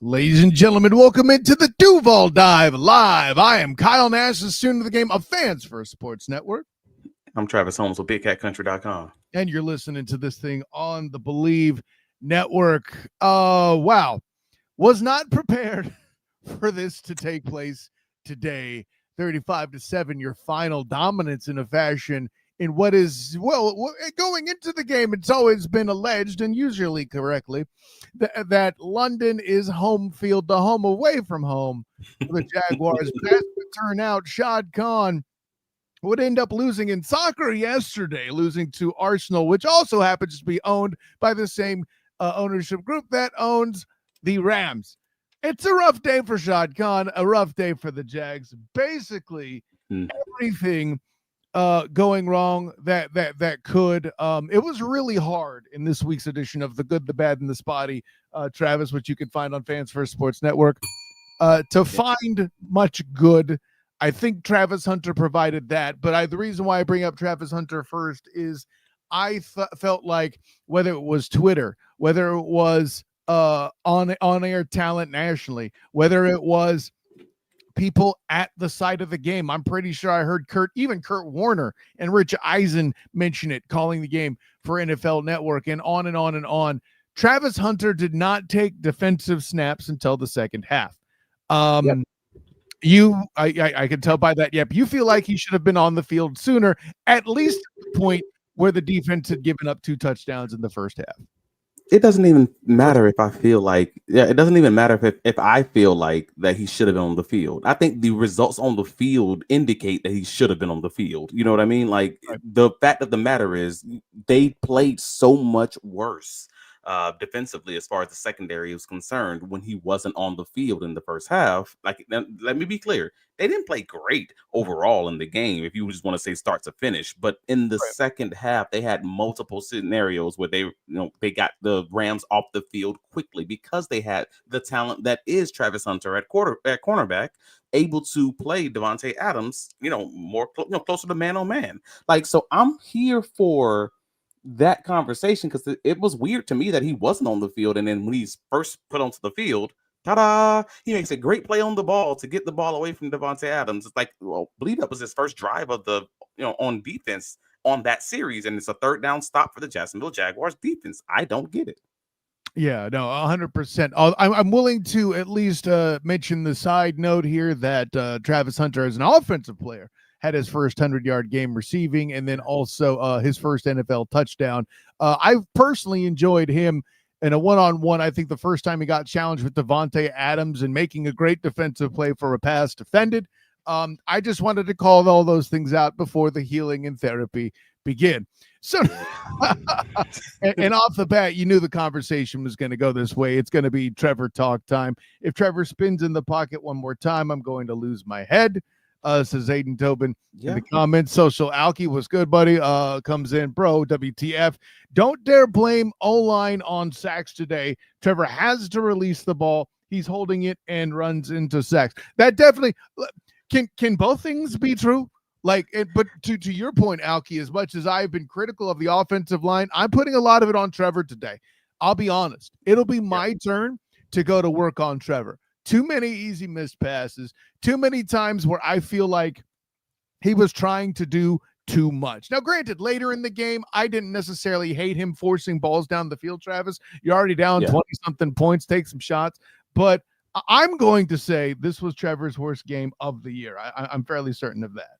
Ladies and gentlemen, welcome into the Duval Dive Live. I am Kyle Nash, the student of the game of Fans First Sports Network. I'm Travis Holmes with BigCatCountry.com. And you're listening to this thing on the Believe Network. Wow. Was not prepared for this to take place today. 35-7, your final dominance in a fashion in what is, well, going into the game, it's always been alleged, and usually correctly, that London is home field to home away from home for the Jaguars. But as it turned out, Shad Khan would end up losing in soccer yesterday, losing to Arsenal, which also happens to be owned by the same ownership group that owns the Rams. It's a rough day for Shad Khan, a rough day for the Jags. Basically, everything going wrong that could. It was really hard in this week's edition of The Good, the Bad, and the Spotty, Travis, which you can find on Fans First Sports Network, to find much good. I think Travis Hunter provided that, but the reason why I bring up Travis Hunter first is I felt like whether it was Twitter, whether it was on-air talent nationally, whether it was people at the site of the game. I'm pretty sure I heard Kurt Warner and Rich Eisen mention it, calling the game for NFL Network, and on and on and on. Travis Hunter did not take defensive snaps until the second half. I can tell by that. Yep. You feel like he should have been on the field sooner, at least at the point where the defense had given up 2 touchdowns in the first half. It doesn't even matter if I feel like, it doesn't even matter if I feel like that he should have been on the field. I think the results on the field indicate that he should have been on the field. You know what I mean? Like, the fact of the matter is they played so much worse defensively as far as the secondary was concerned when he wasn't on the field in the first half. Like, let me be clear. They didn't play great overall in the game, if you just want to say start to finish. But in the second half, they had multiple scenarios where they got the Rams off the field quickly because they had the talent that is Travis Hunter at cornerback, able to play Devontae Adams, more closer to man on man. Like, so I'm here for that conversation because it was weird to me that he wasn't on the field, and then when he's first put onto the field, ta-da! He makes a great play on the ball to get the ball away from Devontae Adams. It's like, well, I believe that was his first drive of the, on defense on that series, and it's a third down stop for the Jacksonville Jaguars defense. I don't get it. Yeah, no, 100%. I'm willing to at least mention the side note here that Travis Hunter, as an offensive player, had his first 100-yard game receiving, and then also his first NFL touchdown. I've personally enjoyed him in a one-on-one. I think the first time he got challenged with Devontae Adams and making a great defensive play for a pass defended. I just wanted to call all those things out before the healing and therapy begin. So, and off the bat, you knew the conversation was going to go this way. It's going to be Trevor talk time. If Trevor spins in the pocket one more time, I'm going to lose my head. Says Aiden Tobin in the comments. Social Alki was good, buddy. Comes in, bro. WTF. Don't dare blame O-line on sacks today. Trevor has to release the ball. He's holding it and runs into sacks. That definitely can both things be true? Like, but to your point, Alki, as much as I've been critical of the offensive line, I'm putting a lot of it on Trevor today. I'll be honest. It'll be my turn to go to work on Trevor. Too many easy missed passes, too many times where I feel like he was trying to do too much. Now, granted, later in the game, I didn't necessarily hate him forcing balls down the field, Travis. You're already down 20-something points, take some shots. But I'm going to say this was Trevor's worst game of the year. I'm fairly certain of that.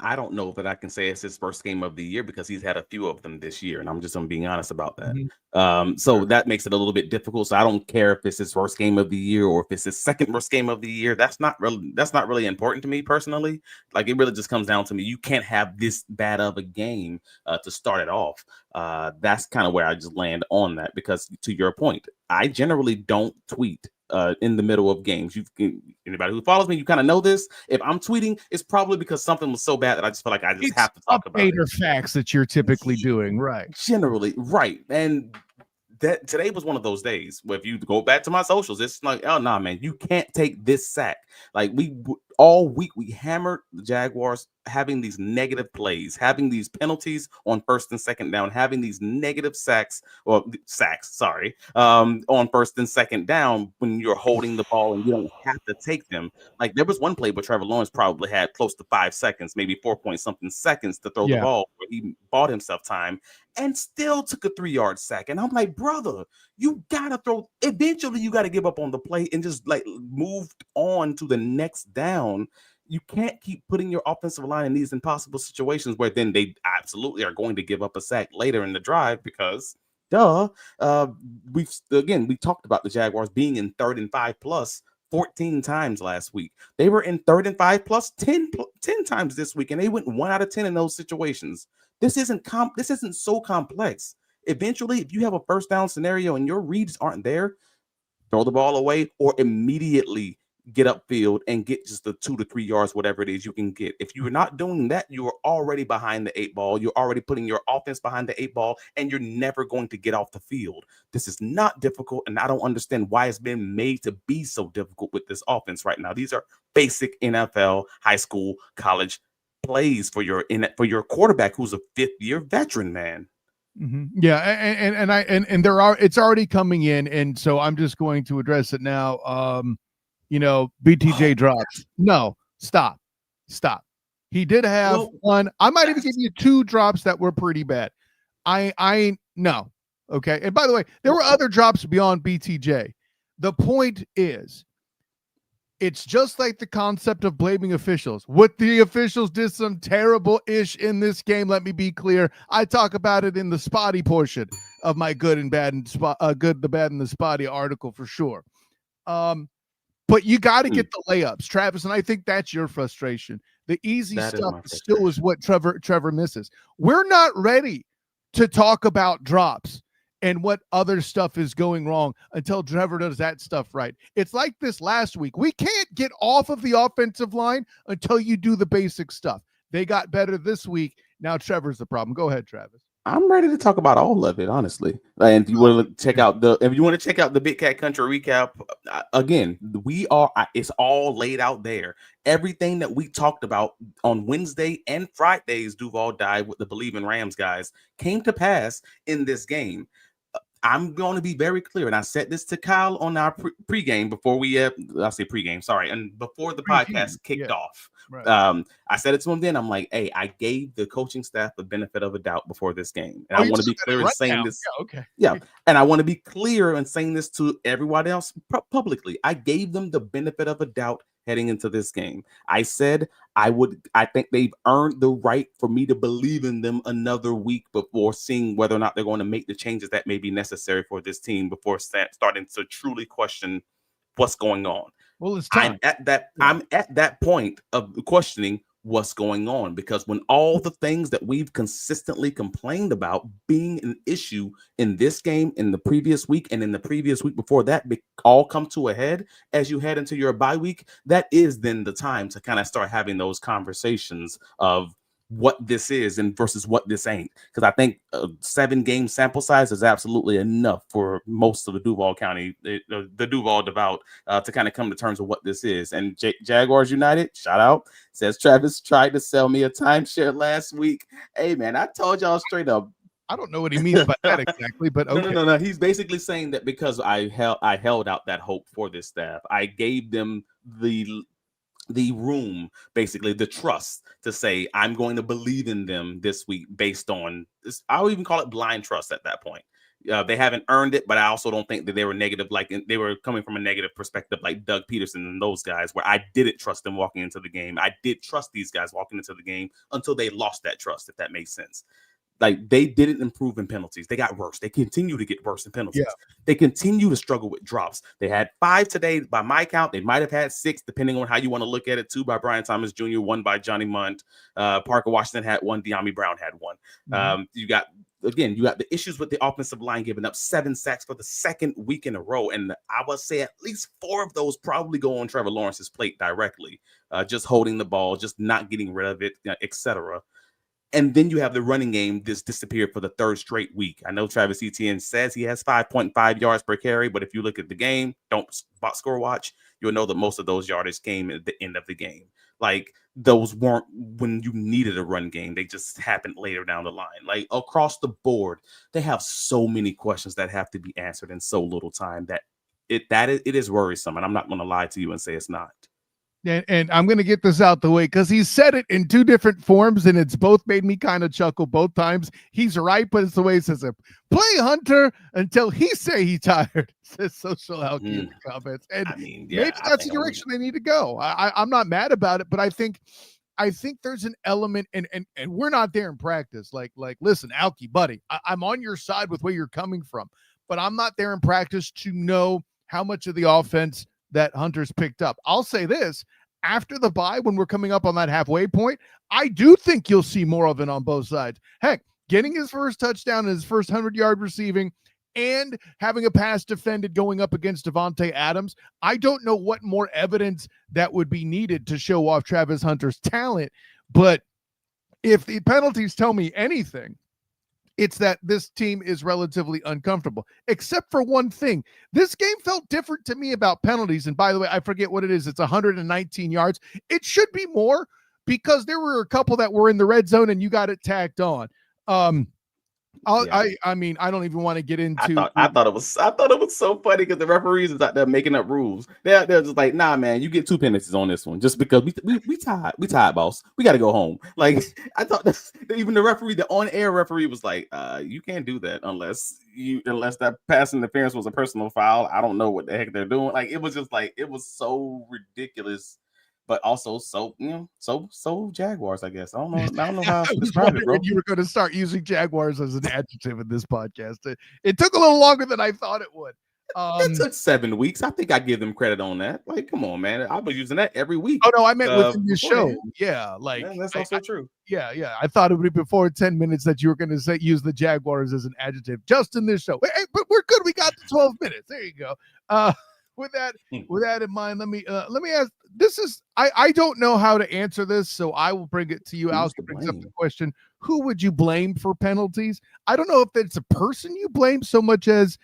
I don't know that I can say it's his first game of the year because he's had a few of them this year, and I'm being honest about that. So that makes it a little bit difficult. So I don't care if it's his first game of the year or if it's his second worst game of the year. That's not really important to me personally. Like, it really just comes down to me. You can't have this bad of a game to start it off. That's kind of where I just land on that because, to your point, I generally don't tweet in the middle of games. Anybody who follows me, you kind of know this. If I'm tweeting, it's probably because something was so bad that I just feel like I just have to talk about it. Or facts that you're typically doing, right? Generally, right. And that today was one of those days where if you go back to my socials, it's like, oh, nah, man, you can't take this sack. Like, all week we hammered the Jaguars having these negative plays, having these penalties on first and second down, having these negative sacks, on first and second down when you're holding the ball and you don't have to take them. Like there was one play where Trevor Lawrence probably had close to 5 seconds, maybe 4 point something seconds to throw the Yeah. ball where he bought himself time and still took a 3-yard sack. And I'm like, brother, you gotta throw. Eventually, you gotta give up on the play and just like move on to the next down. You can't keep putting your offensive line in these impossible situations where then they absolutely are going to give up a sack later in the drive because, duh. We talked about the Jaguars being in 3rd and 5 plus 14 times last week. They were in 3rd and 5 plus 10 times this week, and they went 1 out of 10 in those situations. This isn't so complex. Eventually, if you have a first down scenario and your reads aren't there, throw the ball away or immediately get upfield and get just the 2 to 3 yards, whatever it is you can get. If you're not doing that, you are already behind the 8 ball. You're already putting your offense behind the 8 ball, and you're never going to get off the field. This is not difficult, and I don't understand why it's been made to be so difficult with this offense right now. These are basic NFL, high school, college plays for your quarterback who's a 5th-year veteran, man. Mm-hmm. Yeah, and there are, it's already coming in, and so I'm just going to address it now. BTJ drops. No, stop. He did have one. I might even give you 2 drops that were pretty bad. No. Okay. And by the way, there were other drops beyond BTJ. The point is, it's just like the concept of blaming officials. What the officials did some terrible-ish in this game. Let me be clear. I talk about it in the spotty portion of my good, the bad, and the spotty article for sure. But you got to get the layups, Travis, and I think that's your frustration. The easy stuff still is what Trevor misses. We're not ready to talk about drops and what other stuff is going wrong until Trevor does that stuff right. It's like this last week. We can't get off of the offensive line until you do the basic stuff. They got better this week. Now Trevor's the problem. Go ahead, Travis. I'm ready to talk about all of it, honestly. And if you want to check out the Big Cat Country recap, again, it's all laid out there. Everything that we talked about on Wednesday and Friday's Duval died with the Believe in Rams guys came to pass in this game. I'm going to be very clear, and I said this to Kyle on our pregame before and before the podcast kicked off. Right. I said it to him then. I'm like, hey, I gave the coaching staff the benefit of a doubt before this game, and I want to be clear in saying this. And I want to be clear in saying this to everybody else publicly. I gave them the benefit of a doubt heading into this game. I said I think they've earned the right for me to believe in them another week before seeing whether or not they're going to make the changes that may be necessary for this team before starting to truly question what's going on. Well, it's time. I'm at that point of questioning what's going on, because when all the things that we've consistently complained about being an issue in this game, in the previous week, and in the previous week before that, all come to a head as you head into your bye week, that is then the time to kind of start having those conversations of what this is and versus what this ain't. Because I think a 7-game sample size is absolutely enough for most of the Duval County, the Duval devout, to kind of come to terms with what this is. And Jaguars United, shout out, says Travis tried to sell me a timeshare last week. Hey, man, I told y'all straight up. I don't know what he means by that exactly, but okay. No. He's basically saying that because I held out that hope for this staff, I gave them the room, basically the trust to say I'm going to believe in them this week based on this. I'll even call it blind trust at that point. They haven't earned it, but I also don't think that they were negative, like they were coming from a negative perspective like Doug Peterson and those guys, where I didn't trust them walking into the game. I did trust these guys walking into the game until they lost that trust, if that makes sense. Like, they didn't improve in penalties. They got worse. They continue to get worse in penalties. Yeah. They continue to struggle with drops. They had 5 today. By my count, they might have had 6, depending on how you want to look at it. 2 by Brian Thomas Jr., 1 by Johnny Munt. Parker Washington had 1. De'Ami Brown had 1. Mm-hmm. You got the issues with the offensive line giving up 7 sacks for the 2nd week in a row. And I would say at least 4 of those probably go on Trevor Lawrence's plate directly. Just holding the ball, just not getting rid of it, etc. And then you have the running game just disappeared for the third straight week. I know Travis Etienne says he has 5.5 yards per carry, but if you look at the game, don't box score watch, you'll know that most of those yardage came at the end of the game. Like, those weren't when you needed a run game. They just happened later down the line. Like, across the board, they have so many questions that have to be answered in so little time that it is worrisome. And I'm not going to lie to you and say it's not. And I'm going to get this out the way because he said it in two different forms, and it's both made me kind of chuckle both times. He's right, but it's the way he says it. Play Hunter until he say he tired, says Social Alky in the comments. And I mean, maybe that's the direction they need to go. I'm not mad about it, but I think there's an element, and we're not there in practice. Like, listen, Alky, buddy, I'm on your side with where you're coming from, but I'm not there in practice to know how much of the offense that Hunter's picked up. I'll say this, after the bye, when we're coming up on that halfway point, I do think you'll see more of it on both sides. Heck, getting his first touchdown and his first 100-yard receiving and having a pass defended going up against Devontae Adams, I don't know what more evidence that would be needed to show off Travis Hunter's talent. But if the penalties tell me anything, it's that this team is relatively uncomfortable, except for one thing. This game felt different to me about penalties. And by the way, I forget what it is. It's 119 yards. It should be more because there were a couple that were in the red zone and you got it tacked on. I mean, I don't even want to get into. I thought it was so funny because the referees is out there making up rules. They're just like, nah, man, you get 2 penalties on this one just because we tied, boss. We got to go home. Like, I thought even the referee, the on-air referee, was like, you can't do that unless that pass interference was a personal foul. I don't know what the heck they're doing. Like, it was just like, it was so ridiculous. But also so Jaguars, I guess. I don't know how to describe it, bro. You were going to start using Jaguars as an adjective in this podcast. It took a little longer than I thought it would. It took 7 weeks. I think I give them credit on that. Like, come on, man. I was using that every week. Oh no, I meant within the show. Yeah, like that's also true. Yeah. I thought it would be before 10 minutes that you were going to use the Jaguars as an adjective just in this show. Hey, but we're good. We got to 12 minutes. There you go. With that in mind, let me ask. This is I don't know how to answer this, so I will bring it to you. Alistair brings up the question: who would you blame for penalties? I don't know if it's a person you blame so much as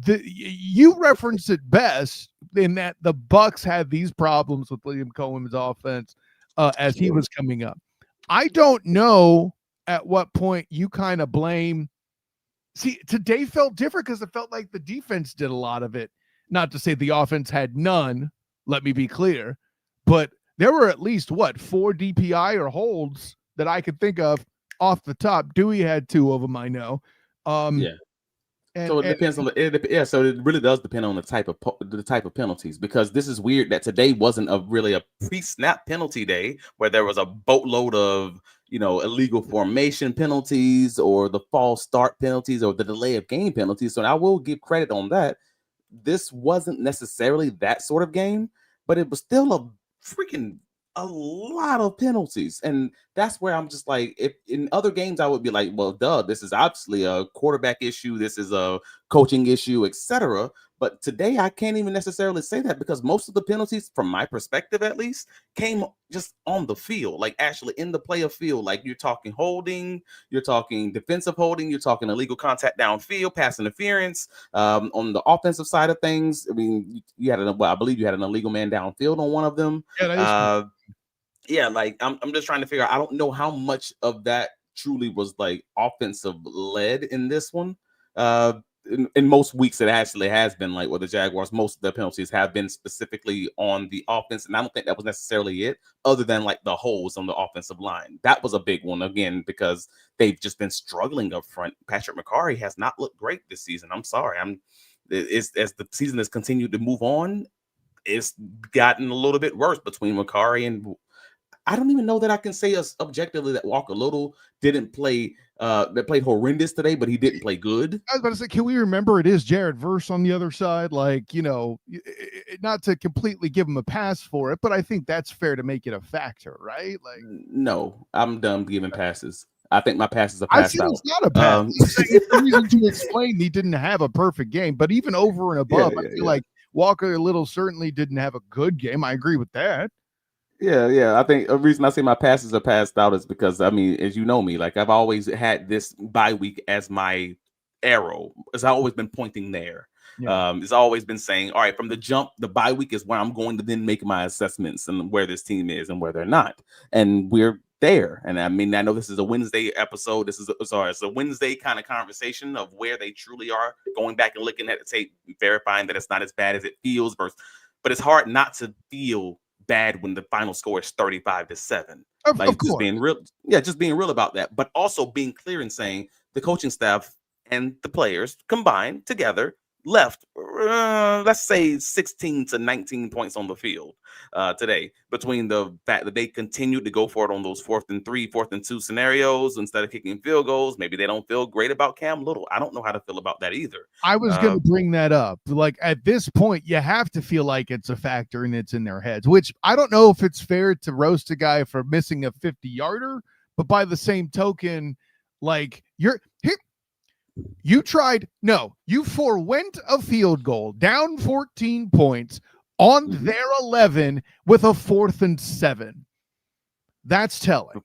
you referenced it best in that the Bucs had these problems with Liam Cohen's offense as he was coming up. I don't know at what point you kind of blame. See, today felt different because it felt like the defense did a lot of it. Not to say the offense had none, let me be clear, but there were at least 4 DPI or holds that I could think of off the top. Dewey had 2 of them, I know. So it depends on so it really does depend on the type of penalties, because this is weird that today wasn't really a pre-snap penalty day where there was a boatload of illegal formation penalties or the false start penalties or the delay of game penalties. So I will give credit on that. This wasn't necessarily that sort of game, but it was still a lot of penalties. And that's where I'm just like, if in other games I would be like, well, this is obviously a quarterback issue, this is a coaching issue, etc. But today I can't even necessarily say that, because most of the penalties, from my perspective at least, came just on the field, like actually in the play of field. Like, you're talking holding, you're talking defensive holding, you're talking illegal contact downfield, pass interference. On the offensive side of things, I mean, I believe you had an illegal man downfield on one of them. Yeah, like I'm just trying to figure out. I don't know how much of that truly was like offensive led in this one. In most weeks, it actually has been like, the Jaguars, most of the penalties have been specifically on the offense, and I don't think that was necessarily it, other than like the holes on the offensive line. That was a big one, again, because they've just been struggling up front. Patrick McCarry has not looked great this season. I'm sorry. As the season has continued to move on, it's gotten a little bit worse between McCarry and. I don't even know that I can say objectively that Walker Little didn't play. That played horrendous today, but he didn't play good. I was about to say, can we remember it is Jared Verse on the other side? Like, not to completely give him a pass for it, but I think that's fair to make it a factor, right? Like, no, I'm done giving passes. I think my passes are passed out. It's not a pass. It's the reason to explain he didn't have a perfect game, but even over and above, I feel like Walker Little certainly didn't have a good game. I agree with that. Yeah. I think the reason I say my passes are passed out is because, I mean, as you know me, like I've always had this bye week as my arrow. It's always been pointing there. Yeah. It's always been saying, all right, from the jump, the bye week is where I'm going to then make my assessments and where this team is and where they're not. And we're there. And I mean, I know this is a Wednesday episode. It's a Wednesday kind of conversation of where they truly are, going back and looking at the tape, verifying that it's not as bad as it feels. But it's hard not to feel bad when the final score is 35-7. Of Like just course. being real, just being real about that, but also being clear and saying the coaching staff and the players combined together left, let's say 16 to 19 points on the field today, between the fact that they continued to go for it on those 4th and 3, 4th and 2 scenarios instead of kicking field goals. Maybe they don't feel great about Cam Little. I don't know how to feel about that either. I was going to bring that up. Like at this point, you have to feel like it's a factor and it's in their heads, which I don't know if it's fair to roast a guy for missing a 50-yarder, but by the same token, like you forewent a field goal down 14 points on their 11 with a 4th and 7. That's telling.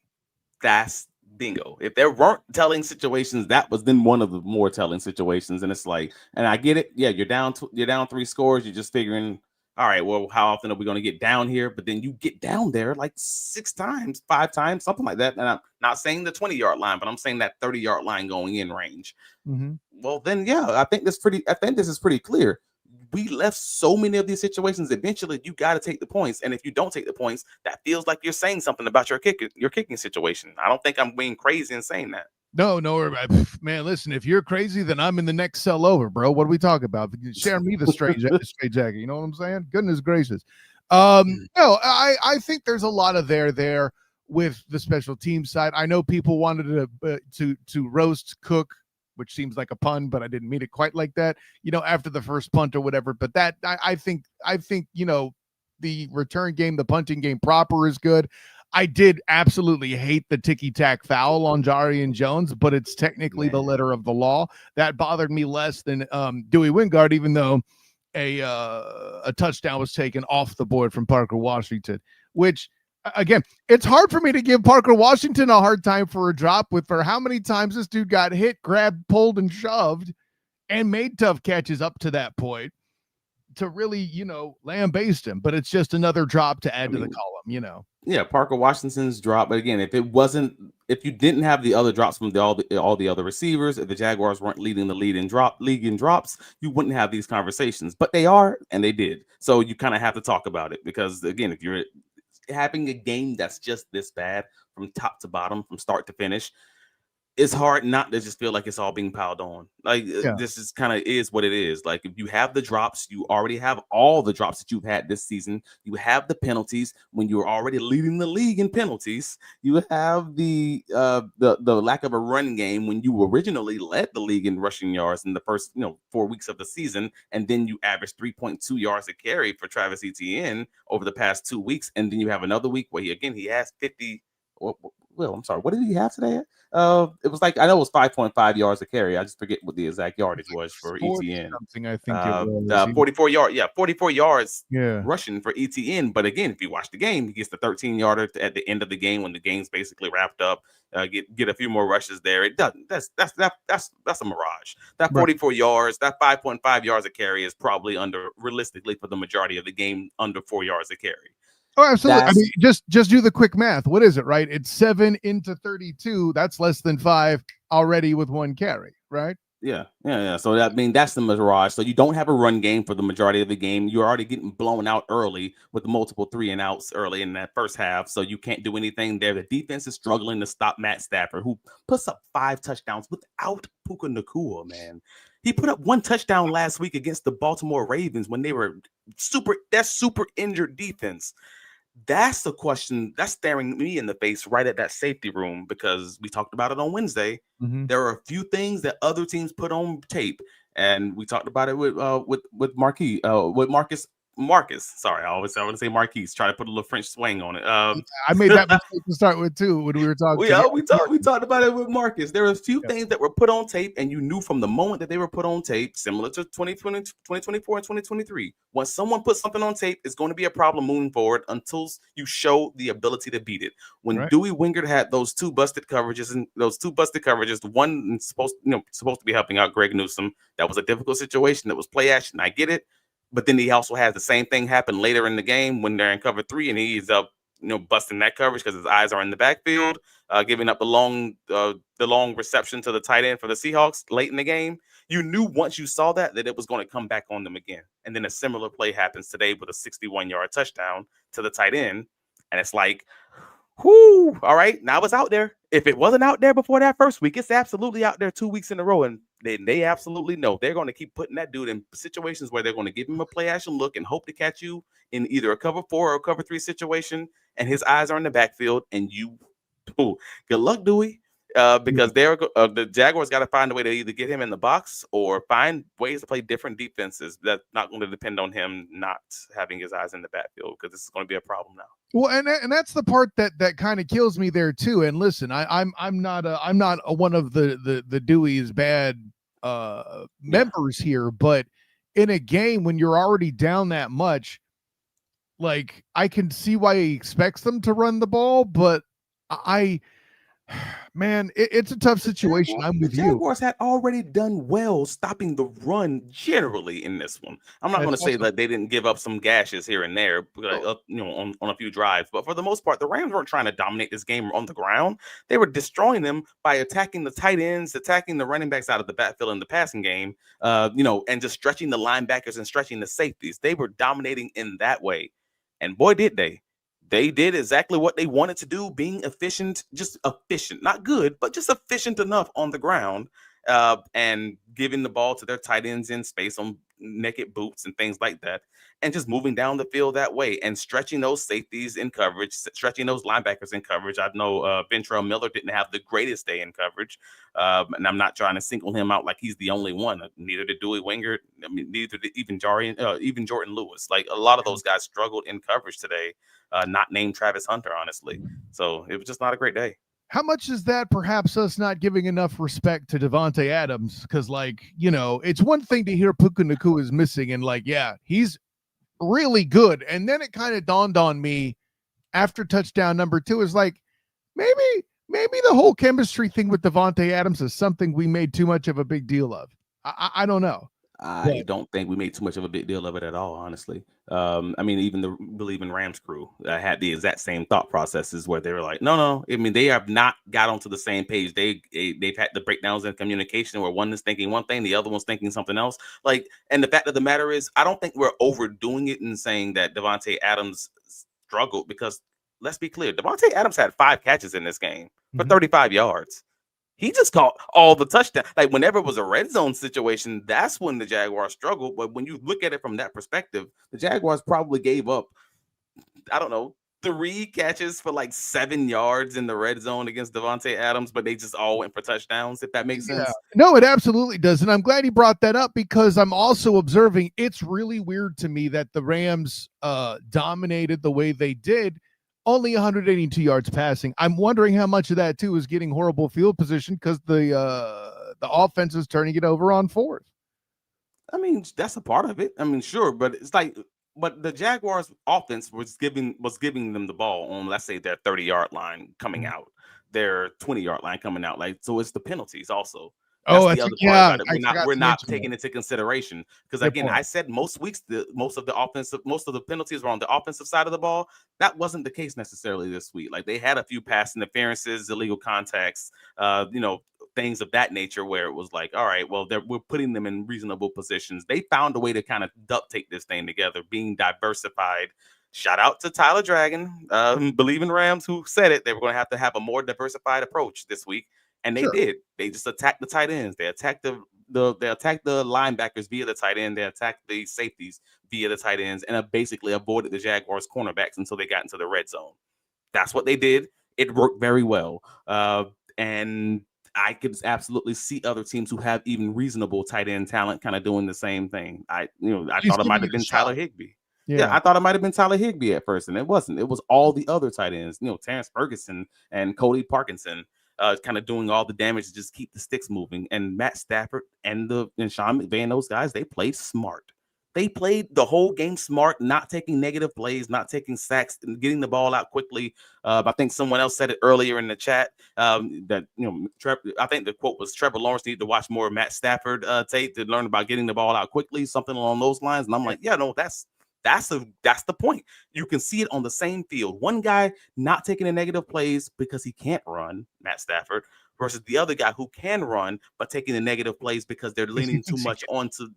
That's bingo. If there weren't telling situations, that was then one of the more telling situations. And it's like, and I get it. Yeah, you're down 3 scores. You're just figuring, all right, well, how often are we going to get down here? But then you get down there like 6 times, 5 times, something like that. And I'm not saying the 20-yard line, but I'm saying that 30-yard line going in range. Mm-hmm. Well, then, yeah, I think this is pretty clear. We left so many of these situations. Eventually, you got to take the points, and if you don't take the points, that feels like you're saying something about your kicking situation. I don't think I'm being crazy in saying that. No, man. Listen, if you're crazy, then I'm in the next cell over, bro. What are we talking about? Share me the straight jacket. You know what I'm saying? Goodness gracious. No, I think there's a lot of there with the special team side. I know people wanted to roast Cook, which seems like a pun, but I didn't mean it quite like that, after the first punt or whatever. But that I think, the return game, the punting game proper is good. I did absolutely hate the ticky-tack foul on Jarian Jones, but it's technically the letter of the law. That bothered me less than Dewey Wingard, even though a touchdown was taken off the board from Parker Washington, which, again, it's hard for me to give Parker Washington a hard time for a drop for how many times this dude got hit, grabbed, pulled, and shoved and made tough catches up to that point to really, lambaste him. But it's just another drop to add to the column, Yeah, Parker Washington's drop. But again, if you didn't have the other drops from all the other receivers, if the Jaguars weren't leading the league in drops, you wouldn't have these conversations. But they are, and they did. So you kind of have to talk about it because, again, if you're having a game that's just this bad from top to bottom, from start to finish, it's hard not to just feel like it's all being piled on. Like this is kind of is what it is. Like if you have the drops, you already have all the drops that you've had this season. You have the penalties when you're already leading the league in penalties. You have the lack of a run game when you originally led the league in rushing yards in the first 4 weeks of the season, and then you average 3.2 yards a carry for Travis Etienne over the past 2 weeks, and then you have another week where he has 50. Well, I'm sorry. What did he have today? It was like, I know it was 5.5 yards a carry. I just forget what the exact yardage was for ETN. Something I think it was 44 yards. Yeah, 44 yards rushing for ETN. But again, if you watch the game, he gets the 13-yarder at the end of the game when the game's basically wrapped up. Get a few more rushes there. It doesn't. That's a mirage. That 44 yards, that 5.5 yards a carry is probably realistically for the majority of the game under 4 yards a carry. Oh, absolutely. I mean, just do the quick math. What is it, right? It's 7 into 32. That's less than 5 already with 1 carry, right? Yeah. So that's the mirage. So you don't have a run game for the majority of the game. You're already getting blown out early with multiple 3-and-outs early in that first half. So you can't do anything there. The defense is struggling to stop Matt Stafford, who puts up 5 touchdowns without Puka Nacua, man. He put up 1 touchdown last week against the Baltimore Ravens when they were super injured defense. That's the question that's staring me in the face right at that safety room, because we talked about it on Wednesday. Mm-hmm. There are a few things that other teams put on tape, and we talked about it with Marquis, with Marcus Marcus. Sorry, I want to say Marquise. Try to put a little French swing on it. I made that mistake to start with too when we were talking. We talked about it with Marcus. There were a few things that were put on tape, and you knew from the moment that they were put on tape, similar to 2020, 2024, and 2023. Once someone puts something on tape, it's going to be a problem moving forward until you show the ability to beat it. When Dewey Wingard had those two busted coverages, the one supposed to be helping out Greg Newsome. That was a difficult situation. That was play action. I get it. But then he also has the same thing happen later in the game when they're in cover 3 and he's up, busting that coverage because his eyes are in the backfield, giving up the long reception to the tight end for the Seahawks late in the game. You knew once you saw that it was going to come back on them again. And then a similar play happens today with a 61-yard touchdown to the tight end. And it's like, whoo, all right, now it's out there. If it wasn't out there before that first week, it's absolutely out there 2 weeks in a row. And they absolutely know they're going to keep putting that dude in situations where they're going to give him a play action look and hope to catch you in either a cover 4 or a cover 3 situation. And his eyes are in the backfield. And good luck, Dewey. Because the Jaguars got to find a way to either get him in the box or find ways to play different defenses. That's not going to depend on him not having his eyes in the backfield, because this is going to be a problem now. Well, and that's the part that kind of kills me there too. And listen, I'm not one of the Dewey's bad members here, but in a game when you're already down that much, like, I can see why he expects them to run the ball, but man, it's a tough situation. I'm with you. The Jaguars had already done well stopping the run generally in this one. I'm not going to say that they didn't give up some gashes here and there, on a few drives, but for the most part, the Rams weren't trying to dominate this game on the ground. They were destroying them by attacking the tight ends, attacking the running backs out of the backfield in the passing game, and just stretching the linebackers and stretching the safeties. They were dominating in that way, and boy, did they. They did exactly what they wanted to do, being efficient, not good, but just efficient enough on the ground, and giving the ball to their tight ends in space on naked boots and things like that, and just moving down the field that way and stretching those safeties in coverage, stretching those linebackers in coverage. I know Ventrell Miller didn't have the greatest day in coverage, and I'm not trying to single him out like he's the only one. Neither did Dewey Wingard. I mean, neither did even Jordan Lewis. Like, a lot of those guys struggled in coverage today. Not named Travis Hunter, honestly. So it was just not a great day. How much is that perhaps us not giving enough respect to Davante Adams? Because, it's one thing to hear Puka Nacua is missing and he's really good. And then it kind of dawned on me after touchdown number 2 is like, maybe the whole chemistry thing with Davante Adams is something we made too much of a big deal of. I don't know. I don't think we made too much of a big deal of it at all, honestly. Even the Believe in Rams crew had the exact same thought processes where they were like, no. I mean, they have not got onto the same page. They've had the breakdowns in communication where one is thinking one thing, the other one's thinking something else. And the fact of the matter is, I don't think we're overdoing it in saying that Davante Adams struggled, because let's be clear, Davante Adams had 5 catches in this game for 35 yards. He just caught all the touchdowns. Like, whenever it was a red zone situation, that's when the Jaguars struggled. But when you look at it from that perspective, the Jaguars probably gave up, 3 catches for 7 yards in the red zone against Davante Adams, but they just all went for touchdowns, if that makes sense. No, it absolutely does. And I'm glad he brought that up, because I'm also observing it's really weird to me that the Rams dominated the way they did. Only 182 yards passing. I'm wondering how much of that too is getting horrible field position because the offense is turning it over on 4th. I mean, that's a part of it. I mean, sure, but it's but the Jaguars offense was giving them the ball on, let's say, their 30-yard line coming out, their 20-yard line coming out. So it's the penalties also. That's the other part about it. We're not taking into consideration, because again, I said most weeks most of the penalties were on the offensive side of the ball. That wasn't the case necessarily this week. They had a few pass interferences, illegal contacts, things of that nature, where it was like, all right, well, we're putting them in reasonable positions. They found a way to kind of duct tape this thing together, being diversified. Shout out to Tyler Dragon, Believe in Rams, who said it. They were going to have a more diversified approach this week. And they did. They just attacked the tight ends. They attacked the linebackers via the tight end. They attacked the safeties via the tight ends, and basically avoided the Jaguars' cornerbacks until they got into the red zone. That's what they did. It worked very well. And I could absolutely see other teams who have even reasonable tight end talent kind of doing the same thing. I thought it might have been Tyler Higbee. Yeah, I thought it might have been Tyler Higbee at first, and it wasn't. It was all the other tight ends, Terrence Ferguson and Cody Parkinson, kind of doing all the damage to just keep the sticks moving. And Matt Stafford and Sean McVay, those guys, they played smart. They played the whole game smart, not taking negative plays, not taking sacks, and getting the ball out quickly. I think someone else said it earlier in the chat that I think the quote was Trevor Lawrence needed to watch more Matt Stafford tape to learn about getting the ball out quickly, something along those lines. And I'm like, yeah, no, that's the point. You can see it on the same field. One guy not taking the negative plays because he can't run, Matt Stafford, versus the other guy who can run but taking the negative plays because they're leaning too much onto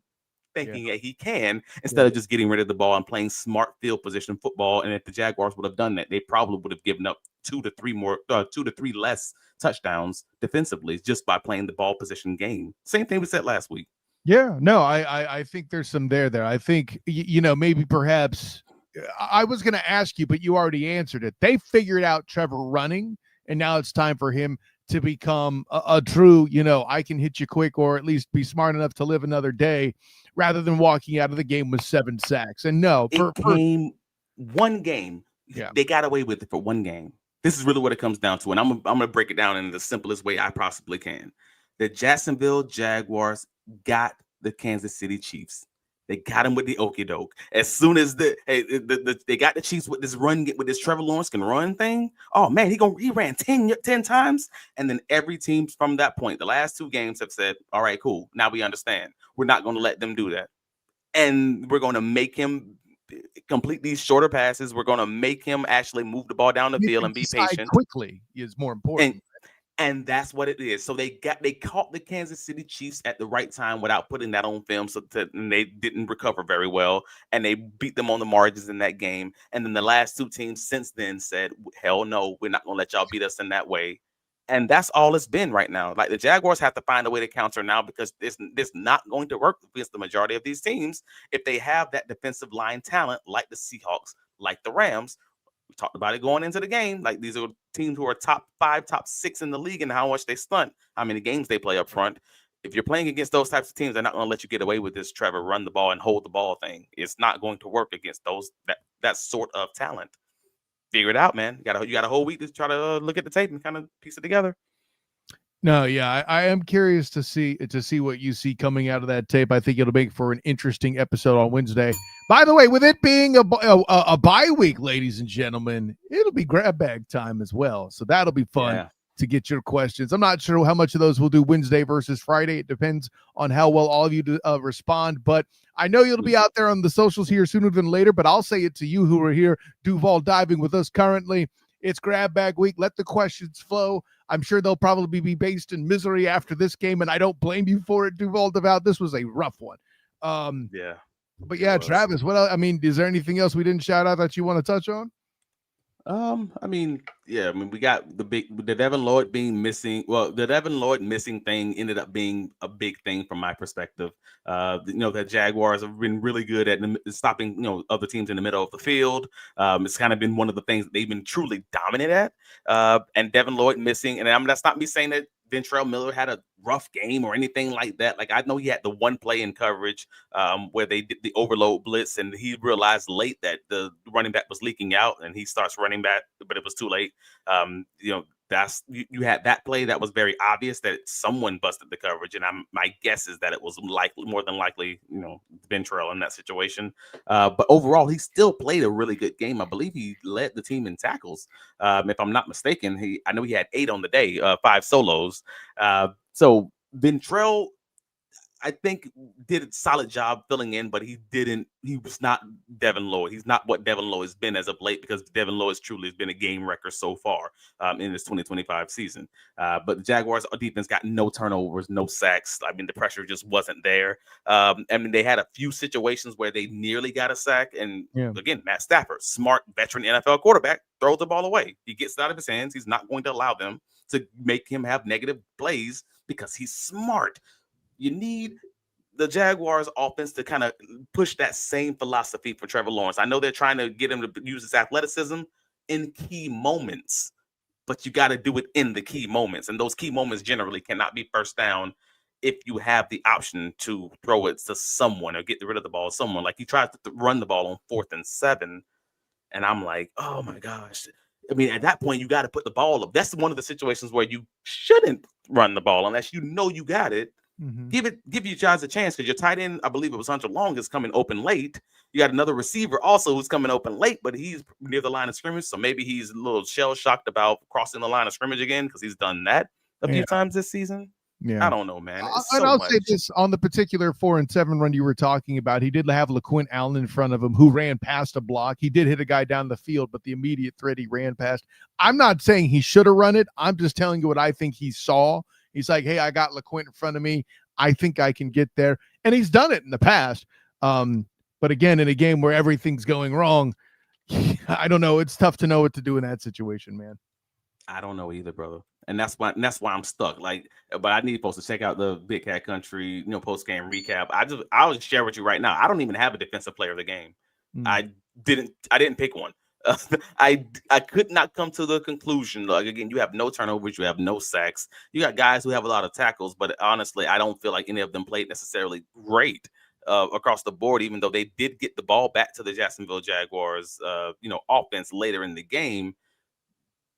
thinking that he can instead of just getting rid of the ball and playing smart field position football. And if the Jaguars would have done that, they probably would have given up 2 to 3 less touchdowns defensively just by playing the ball position game. Same thing we said last week. Yeah, no, I think there's some there. I think, maybe perhaps I was going to ask you, but you already answered it. They figured out Trevor running, and now it's time for him to become a true, I can hit you quick, or at least be smart enough to live another day, rather than walking out of the game with 7 sacks. And no, one game, they got away with it for one game. This is really what it comes down to, and I'm gonna break it down in the simplest way I possibly can. The Jacksonville Jaguars got the Kansas City Chiefs. They got him with the okie doke. As soon as they got the Chiefs with this run, with this Trevor Lawrence can run thing. Oh man, he ran 10 times, and then every team from that point, the last 2 games have said, all right, cool. Now we understand. We're not going to let them do that, and we're going to make him complete these shorter passes. We're going to make him actually move the ball down the field and be patient. Quickly is more important. And that's what it is. So they caught the Kansas City Chiefs at the right time without putting that on film, and they didn't recover very well, and they beat them on the margins in that game. And then the last 2 teams since then said, hell no, we're not going to let y'all beat us in that way. And that's all it's been right now. Like, the Jaguars have to find a way to counter now, because this not going to work against the majority of these teams if they have that defensive line talent like the Seahawks, like the Rams. We talked about it going into the game. Like, these are teams who are top 5, top 6 in the league, and how much they stunt, how many games they play up front. If you're playing against those types of teams, they're not going to let you get away with this Trevor run the ball and hold the ball thing. It's not going to work against that sort of talent. Figure it out, man. You got a whole week to try to look at the tape and kind of piece it together. No, yeah, I am curious to see what you see coming out of that tape. I think it'll make for an interesting episode on Wednesday. By the way, with it being a bye week, ladies and gentlemen, it'll be grab bag time as well. So that'll be fun to get your questions. I'm not sure how much of those we'll do Wednesday versus Friday. It depends on how well all of you respond. But I know you'll be out there on the socials here sooner than later. But I'll say it to you who are here, Duval diving with us currently. It's grab bag week. Let the questions flow. I'm sure they'll probably be based in misery after this game, and I don't blame you for it, Duval Devout. This was a rough one. But yeah, Travis, what else? I mean, is there anything else we didn't shout out that you want to touch on? We got the Devin Lloyd being missing. Well, the Devin Lloyd missing thing ended up being a big thing from my perspective. The Jaguars have been really good at stopping, other teams in the middle of the field. It's kind of been one of the things that they've been truly dominant at. And Devin Lloyd missing, and that's not me saying that Ventrell Miller had a rough game or anything like that. Like, I know he had the one play in coverage where they did the overload blitz, and he realized late that the running back was leaking out, and he starts running back, but it was too late. You had that play that was very obvious that someone busted the coverage, and my guess is that it was more than likely Ventrell in that situation. But overall, he still played a really good game. I believe he led the team in tackles, if I'm not mistaken. I know he had 8 on the day, 5 solos. So Ventrell, I think, did a solid job filling in, but he was not Devin Lloyd. He's not what Devin Lloyd has been as of late, because Devin Lloyd truly has been a game wrecker so far in this 2025 season. But the Jaguars' defense got no turnovers, no sacks. I mean, the pressure just wasn't there. They had a few situations where they nearly got a sack. And again, Matt Stafford, smart veteran NFL quarterback, throws the ball away. He gets it out of his hands. He's not going to allow them to make him have negative plays because he's smart. You need the Jaguars offense to kind of push that same philosophy for Trevor Lawrence. I know they're trying to get him to use his athleticism in key moments, but you got to do it in the key moments. And those key moments generally cannot be first down if you have the option to throw it to someone or get rid of the ball to someone. Like he tried to run the ball on 4th and 7, and I'm like, oh my gosh. I mean, at that point, you got to put the ball up. That's one of the situations where you shouldn't run the ball unless you know you got it. Give you guys a chance, because your tight end, I believe it was Hunter Long, is coming open late. You got another receiver also who's coming open late, but he's near the line of scrimmage, so maybe he's a little shell shocked about crossing the line of scrimmage again, because he's done that a few times this season. Yeah, I don't know, man. And I'll say this on the particular 4 and 7 run you were talking about. He did have LaQuint Allen in front of him, who ran past a block. He did hit a guy down the field, but the immediate threat he ran past. I'm not saying he should have run it. I'm just telling you what I think he saw. He's like, hey, I got LaQuint in front of me. I think I can get there. And he's done it in the past. But again, in a game where everything's going wrong, I don't know. It's tough to know what to do in that situation, man. I don't know either, brother. And that's why I'm stuck. Like, but I need folks to check out the Big Cat Country, post game recap. I'll just share with you right now. I don't even have a defensive player of the game. I didn't pick one. I could not come to the conclusion. Like, again, you have no turnovers, you have no sacks. You got guys who have a lot of tackles, but honestly, I don't feel like any of them played necessarily great across the board, even though they did get the ball back to the Jacksonville Jaguars, offense later in the game.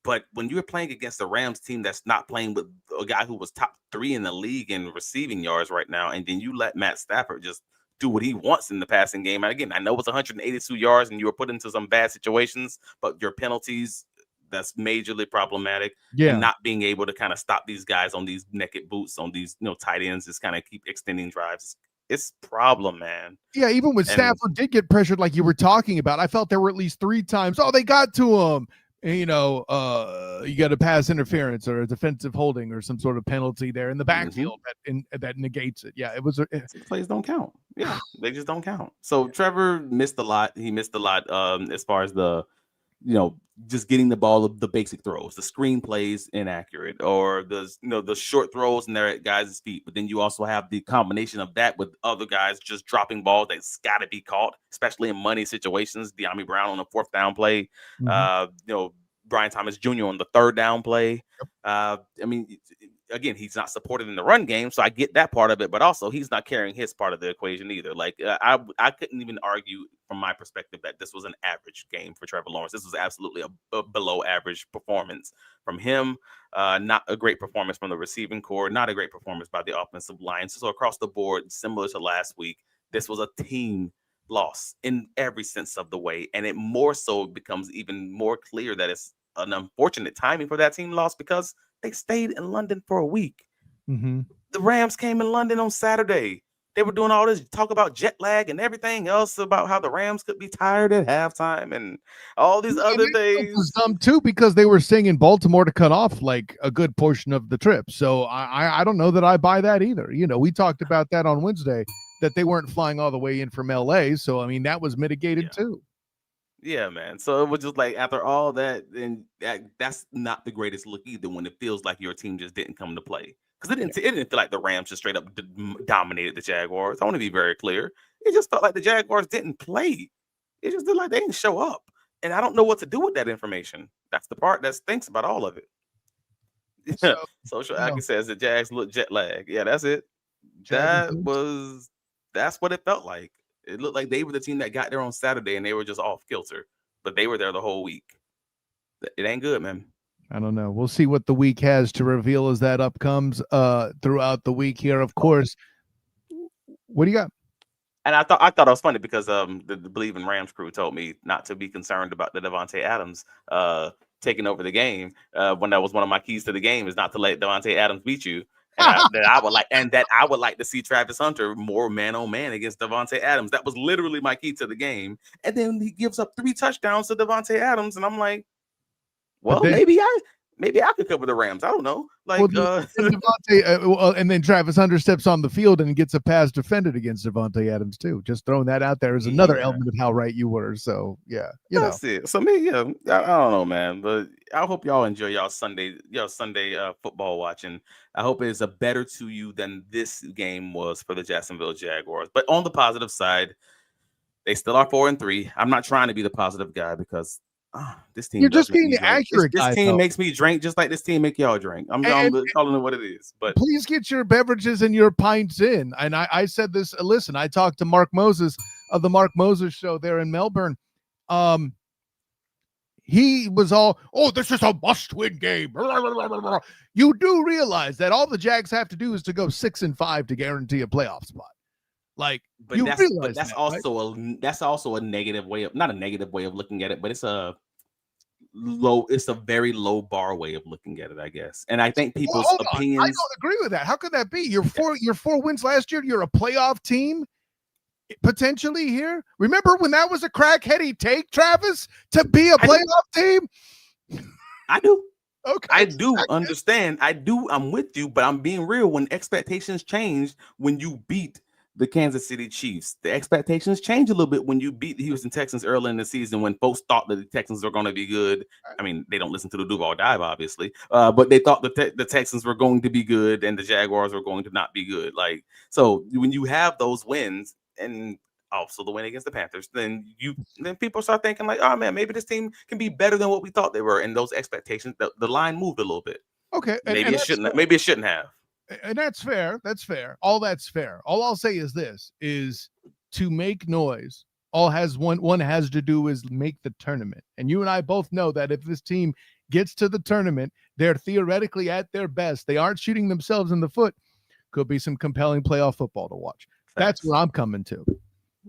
But when you're playing against the Rams team that's not playing with a guy who was top 3 in the league in receiving yards right now, and then you let Matt Stafford just do what he wants in the passing game. And again, I know it's 182 yards and you were put into some bad situations, but your penalties, that's majorly problematic. Yeah. And not being able to kind of stop these guys on these naked boots, on these tight ends, just kind of keep extending drives. It's problem, man. Yeah, even when Stafford did get pressured like you were talking about, I felt there were at least 3 times, they got to him. And, you got a pass interference or a defensive holding or some sort of penalty there in the backfield that negates it. Yeah, it was. Plays don't count. Yeah, they just don't count. So Trevor missed a lot. He missed a lot as far as the, just getting the ball, the basic throws, the screen plays inaccurate, or the short throws and they're at guys' feet. But then you also have the combination of that with other guys just dropping balls that's got to be caught, especially in money situations. De'Ami Brown on the 4th down play, Brian Thomas Jr. on the 3rd down play. I mean, again, he's not supported in the run game, so I get that part of it, but also he's not carrying his part of the equation either. Like, I couldn't even argue from my perspective that this was an average game for Trevor Lawrence. This was absolutely a below average performance from him. Not a great performance from the receiving core, not a great performance by the offensive line. So across the board, similar to last week, this was a team loss in every sense of the way. And it more so becomes even more clear that it's an unfortunate timing for that team loss, because they stayed in London for a week. The Rams came in London on Saturday. They were doing all this talk about jet lag and everything else about how the Rams could be tired at halftime and all these other days. Some too, because they were staying in Baltimore to cut off like a good portion of the trip. So I don't know that I buy that either. We talked about that on Wednesday, that they weren't flying all the way in from LA. So, I mean, that was mitigated too. Yeah, man. So it was just like, after all that, and that's not the greatest look either, when it feels like your team just didn't come to play. Because it didn't feel like the Rams just straight up dominated the Jaguars. I want to be very clear. It just felt like the Jaguars didn't play. It just felt like they didn't show up. And I don't know what to do with that information. That's the part that stinks about all of it. So, Social Aki says the Jags look jet lag. Yeah, that's it. That's what it felt like. It looked like they were the team that got there on Saturday and they were just off kilter, but they were there the whole week. It ain't good, man. I don't know. We'll see what the week has to reveal as that up comes throughout the week here, of course. What do you got? And I thought it was funny because the Believe in Rams crew told me not to be concerned about the Davante Adams taking over the game. When that was one of my keys to the game, is not to let Davante Adams beat you. And I would like to see Travis Hunter more man on man against Davante Adams. That was literally my key to the game. And then he gives up 3 touchdowns to Davante Adams, and I'm like, well, maybe I could cover the Rams. I don't know. Like, Davante, and then Travis Hunter steps on the field and gets a pass defended against Davante Adams too. Just throwing that out there is another element of how right you were. So yeah, that's it. So me, I don't know, man. But I hope y'all enjoy y'all Sunday football watching. I hope it's a better to you than this game was for the Jacksonville Jaguars. But on the positive side, they still are 4-3. I'm not trying to be the positive guy because This team You're does just make being me the drink. accurate This guy, team though. makes me drink just like this team make y'all drink. I'm calling it what it is. But please get your beverages and your pints in. And I said this. Listen, I talked to Mark Moses of the Mark Moses Show there in Melbourne. He was all, this is a must-win game. You do realize that all the Jags have to do is to go 6-5 to guarantee a playoff spot. Like, but you that's realize that's that, also right? that's also a negative way of, not a negative way of looking at it, but it's a very low bar way of looking at it, I guess. And I think people's Hold on. I opinions. don't agree with that. How could that be? Your four wins last year. You're a playoff team potentially here. Remember when that was a crackheady take, Travis, to be a playoff team? I do. Okay. I do understand. I'm with you, but I'm being real. When expectations change, when you beat the Kansas City Chiefs, the expectations change a little bit when you beat the Houston Texans early in the season, when folks thought that the Texans were going to be good. I mean, they don't listen to the Duval dive, obviously, but they thought the Texans were going to be good and the Jaguars were going to not be good. Like, so when you have those wins and also the win against the Panthers, then people start thinking like, oh man, maybe this team can be better than what we thought they were. And those expectations, the line moved a little bit. Okay. Maybe it shouldn't have. And that's fair. That's fair. All that's fair. All I'll say is this: is to make noise. All has one has to do is make the tournament. And you and I both know that if this team gets to the tournament, they're theoretically at their best. They aren't shooting themselves in the foot. Could be some compelling playoff football to watch. Facts. That's what I'm coming to.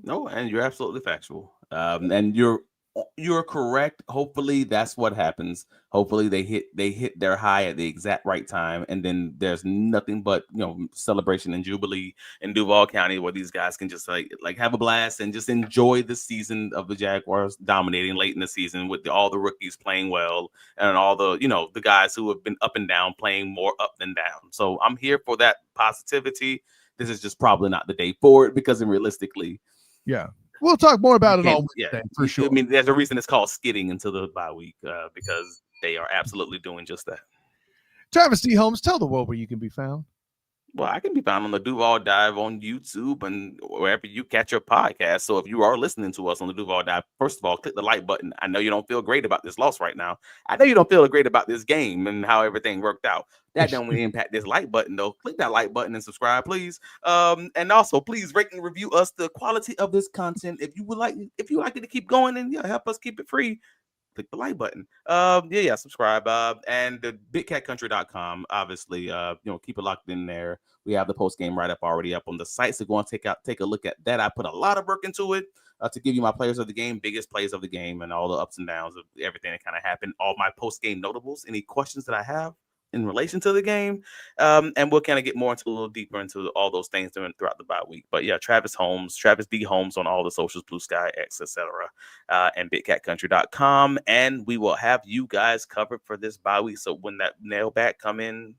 No, and you're absolutely factual. And you're correct. Hopefully that's what happens. Hopefully they hit their high at the exact right time, and then there's nothing but celebration and jubilee in Duval County, where these guys can just like have a blast and just enjoy the season of the Jaguars dominating late in the season with all the rookies playing well and all the the guys who have been up and down playing more up than down. So I'm here for that positivity. This is just probably not the day for it, because realistically, yeah. We'll talk more about it on Wednesday, for sure. I mean, there's a reason it's called skidding until the bye week, because they are absolutely doing just that. Travis D. Holmes, tell the world where you can be found. Well, I can be found on the Duval Dive on YouTube and wherever you catch your podcast. So if you are listening to us on the Duval Dive, first of all, click the like button. I know you don't feel great about this loss right now. I know you don't feel great about this game and how everything worked out. That don't really impact this like button, though. Click that like button and subscribe, please. And also, please rate and review us the quality of this content. If you like it to keep going and help us keep it free, click the like button. Subscribe. And the bigcatcountry.com, obviously, keep it locked in there. We have the post game write-up already up on the site, so go and take a look at that. I put a lot of work into it to give you my players of the game, biggest plays of the game, and all the ups and downs of everything that kind of happened, all my post game notables, any questions that I have in relation to the game, and we'll kind of get a little deeper into all those things throughout the bye week. But yeah, Travis D. Holmes on all the socials, Blue Sky, X, etc., and bigcatcountry.com, and we will have you guys covered for this bye week. So when that mailbag come in,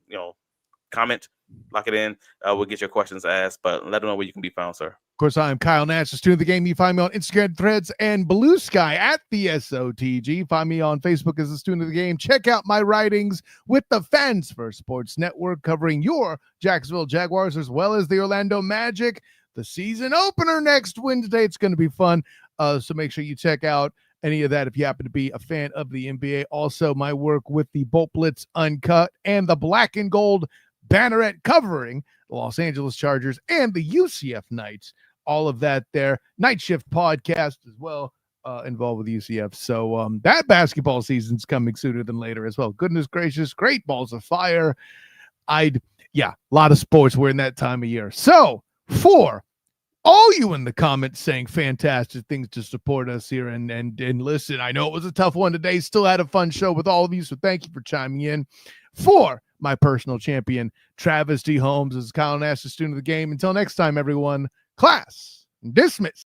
comment, lock it in. We'll get your questions asked, but let them know where you can be found, sir. Of course, I'm Kyle Nash, the student of the game. You find me on Instagram, Threads, and Blue Sky at the SOTG. Find me on Facebook as the student of the game. Check out my writings with the Fans First Sports Network, covering your Jacksonville Jaguars as well as the Orlando Magic. The season opener next Wednesday. It's going to be fun. So make sure you check out any of that if you happen to be a fan of the NBA. Also, my work with the Bolt Blitz Uncut and the Black and Gold Banneret, covering the Los Angeles Chargers and the UCF Knights. All of that there. Night Shift podcast as well, involved with UCF. So that basketball season's coming sooner than later as well. Goodness gracious, great balls of fire. A lot of sports. We're in that time of year. So for all you in the comments saying fantastic things to support us here and listen, I know it was a tough one today. Still had a fun show with all of you. So thank you for chiming in. For my personal champion, Travis D. Holmes, is Kyle Nash, the student of the game. Until next time, everyone, class dismissed.